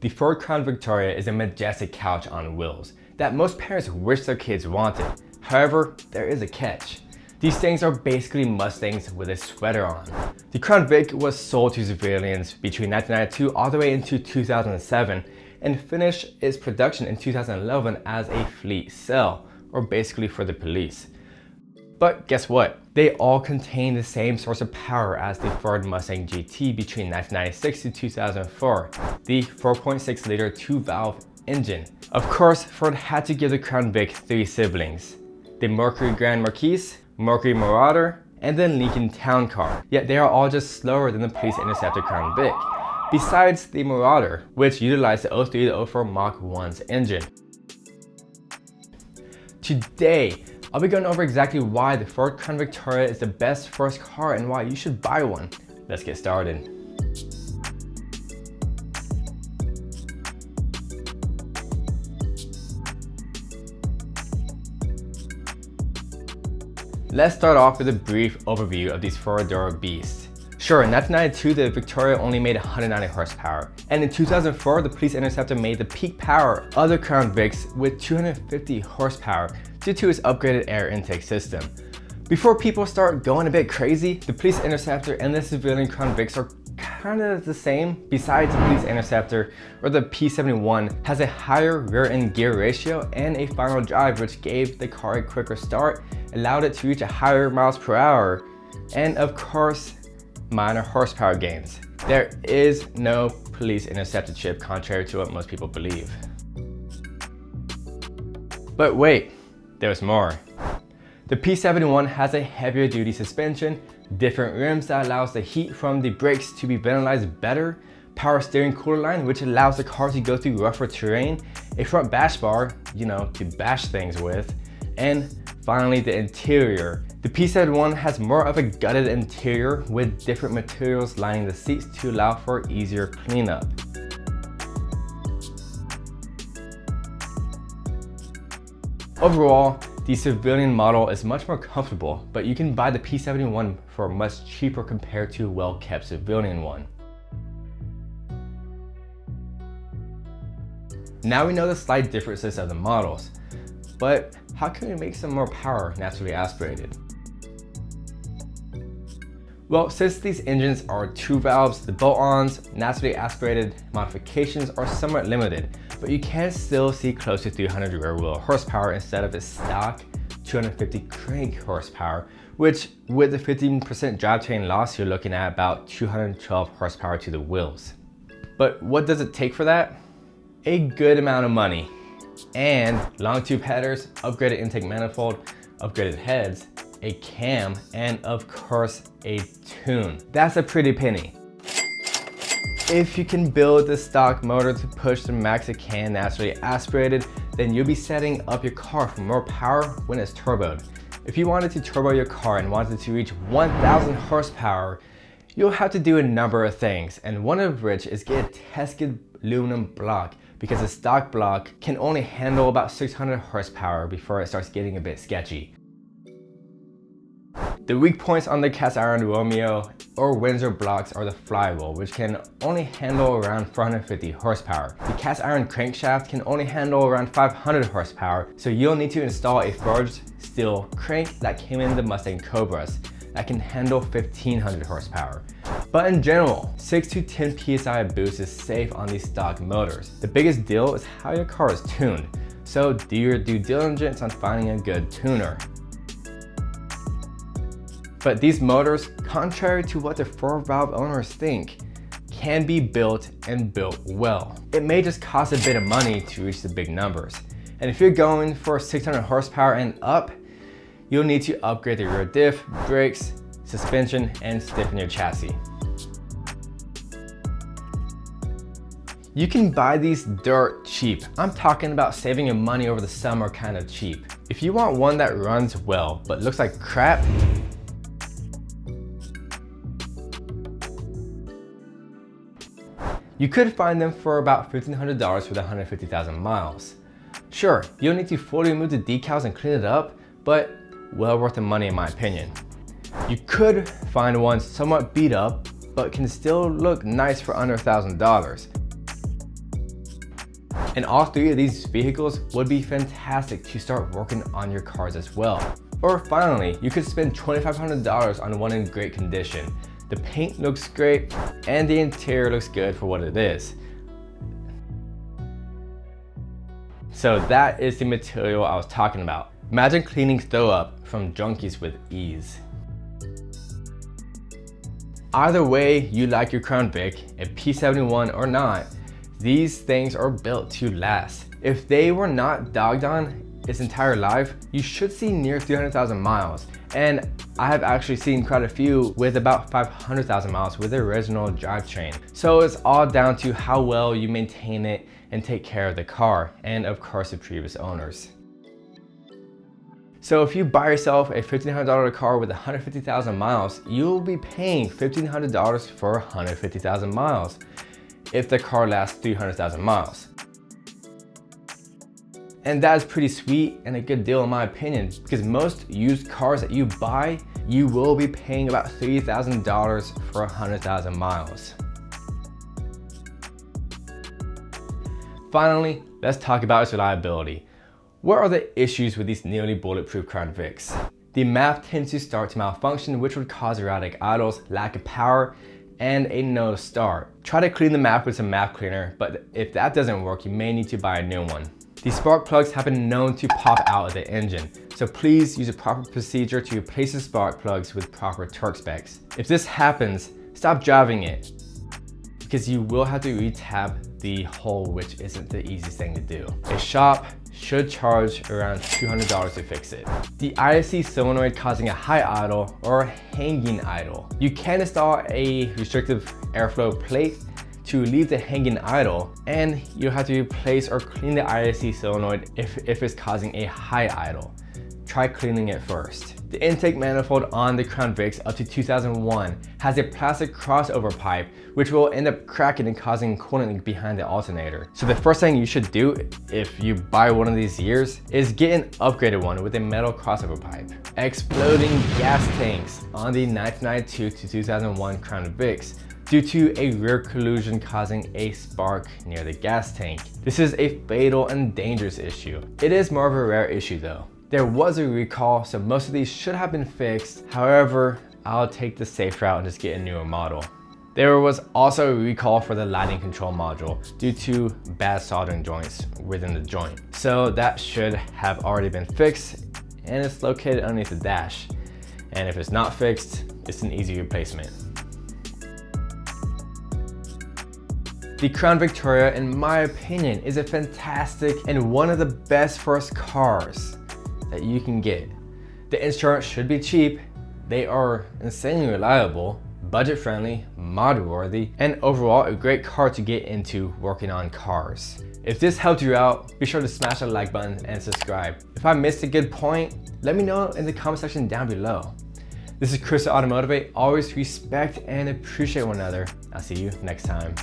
The Ford Crown Victoria is a majestic couch on wheels that most parents wish their kids wanted. However, there is a catch. These things are basically Mustangs with a sweater on. The Crown Vic was sold to civilians between 1992 all the way into 2007 and finished its production in 2011 as a fleet sale, or basically for the police. But guess what? They all contain the same source of power as the Ford Mustang GT between 1996 to 2004, the 4.6 liter 2-valve engine. Of course, Ford had to give the Crown Vic 3 siblings: the Mercury Grand Marquis, Mercury Marauder, and the Lincoln Town Car. Yet they are all just slower than the Police Interceptor Crown Vic, besides the Marauder, which utilized the 03 to 04 Mach 1's engine. Today, I'll be going over exactly why the Ford Crown Victoria is the best first car and why you should buy one. Let's get started. Let's start off with a brief overview of these four-door beasts. Sure, in 1992, the Victoria only made 190 horsepower, and in 2004, the Police Interceptor made the peak power of the Crown Vics with 250 horsepower due to its upgraded air intake system. Before people start going a bit crazy, the Police Interceptor and the civilian Crown Vics are kind of the same. Besides, the Police Interceptor, or the P71, has a higher rear-end gear ratio and a final drive which gave the car a quicker start, allowed it to reach a higher miles per hour, and of course, minor horsepower gains. There is no Police Interceptor chip, contrary to what most people believe. But wait, there's more. The P71 has a heavier duty suspension, different rims that allows the heat from the brakes to be ventilized better, power steering cooler line which allows the car to go through rougher terrain, a front bash bar, to bash things with, and finally the interior. The P71 has more of a gutted interior with different materials lining the seats to allow for easier cleanup. Overall, the civilian model is much more comfortable, but you can buy the P71 for much cheaper compared to a well-kept civilian one. Now we know the slight differences of the models, but how can we make some more power naturally aspirated? Well, since these engines are 2 valves, the bolt-ons, naturally aspirated modifications are somewhat limited, but you can still see close to 300 rear wheel horsepower instead of its stock 250 crank horsepower, which with the 15% drivetrain loss, you're looking at about 212 horsepower to the wheels. But what does it take for that? A good amount of money. And long tube headers, upgraded intake manifold, upgraded heads, a cam, and of course a tune. That's a pretty penny. If you can build the stock motor to push the max it can naturally aspirated, then you'll be setting up your car for more power when it's turboed. If you wanted to turbo your car and wanted to reach 1000 horsepower, you'll have to do a number of things, and one of which is get a tested aluminum block, because the stock block can only handle about 600 horsepower before it starts getting a bit sketchy. The weak points on the cast iron Romeo or Windsor blocks are the flywheel, which can only handle around 450 horsepower. The cast iron crankshaft can only handle around 500 horsepower, so you'll need to install a forged steel crank that came in the Mustang Cobras that can handle 1500 horsepower. But in general, 6 to 10 psi boost is safe on these stock motors. The biggest deal is how your car is tuned, so do your due diligence on finding a good tuner. But these motors, contrary to what the 4-valve owners think, can be built and built well. It may just cost a bit of money to reach the big numbers. And if you're going for 600 horsepower and up, you'll need to upgrade the rear diff, brakes, suspension, and stiffen your chassis. You can buy these dirt cheap. I'm talking about saving your money over the summer kind of cheap. If you want one that runs well but looks like crap, you could find them for about $1,500 with 150,000 miles. Sure, you'll need to fully remove the decals and clean it up, but well worth the money in my opinion. You could find one somewhat beat up, but can still look nice for under $1,000. And all three of these vehicles would be fantastic to start working on your cars as well. Or finally, you could spend $2,500 on one in great condition. The paint looks great and the interior looks good for what it is. So that is the material I was talking about. Imagine cleaning throw up from junkies with ease. Either way you like your Crown Vic, a P71 or not, these things are built to last. If they were not dogged on its entire life, you should see near 300,000 miles. And I have actually seen quite a few with about 500,000 miles with the original drivetrain. So it's all down to how well you maintain it and take care of the car, and of course the previous owners. So if you buy yourself a $1,500 car with 150,000 miles, you'll be paying $1,500 for 150,000 miles if the car lasts 300,000 miles. And that is pretty sweet and a good deal in my opinion, because most used cars that you buy, you will be paying about $3,000 for 100,000 miles. Finally, let's talk about its reliability. What are the issues with these nearly bulletproof Crown Vics? The map tends to start to malfunction, which would cause erratic idles, lack of power, and a no start. Try to clean the map with some map cleaner, but if that doesn't work, you may need to buy a new one. These spark plugs have been known to pop out of the engine, so please use a proper procedure to replace the spark plugs with proper torque specs. If this happens, stop driving it, because you will have to re-tab the hole, which isn't the easiest thing to do. A shop should charge around $200 to fix it. The ISC solenoid causing a high idle or hanging idle. You can install a restrictive airflow plate to relieve the hanging idle, and you'll have to replace or clean the ISC solenoid if it's causing a high idle. Try cleaning it first. The intake manifold on the Crown Vics up to 2001 has a plastic crossover pipe which will end up cracking and causing coolant leak behind the alternator. So the first thing you should do if you buy one of these years is get an upgraded one with a metal crossover pipe. Exploding gas tanks on the 1992 to 2001 Crown Vics due to a rear collision causing a spark near the gas tank. This is a fatal and dangerous issue. It is more of a rare issue though. There was a recall, so most of these should have been fixed. However, I'll take the safe route and just get a newer model. There was also a recall for the lighting control module due to bad soldering joints within the joint. So that should have already been fixed, and it's located underneath the dash. And if it's not fixed, it's an easy replacement. The Crown Victoria, in my opinion, is a fantastic and one of the best first cars that you can get. The insurance should be cheap, they are insanely reliable, budget friendly, mod worthy, and overall a great car to get into working on cars. If this helped you out, be sure to smash that like button and subscribe. If I missed a good point, let me know in the comment section down below. This is Chris at AutoMotivate. Always respect and appreciate one another. I'll see you next time.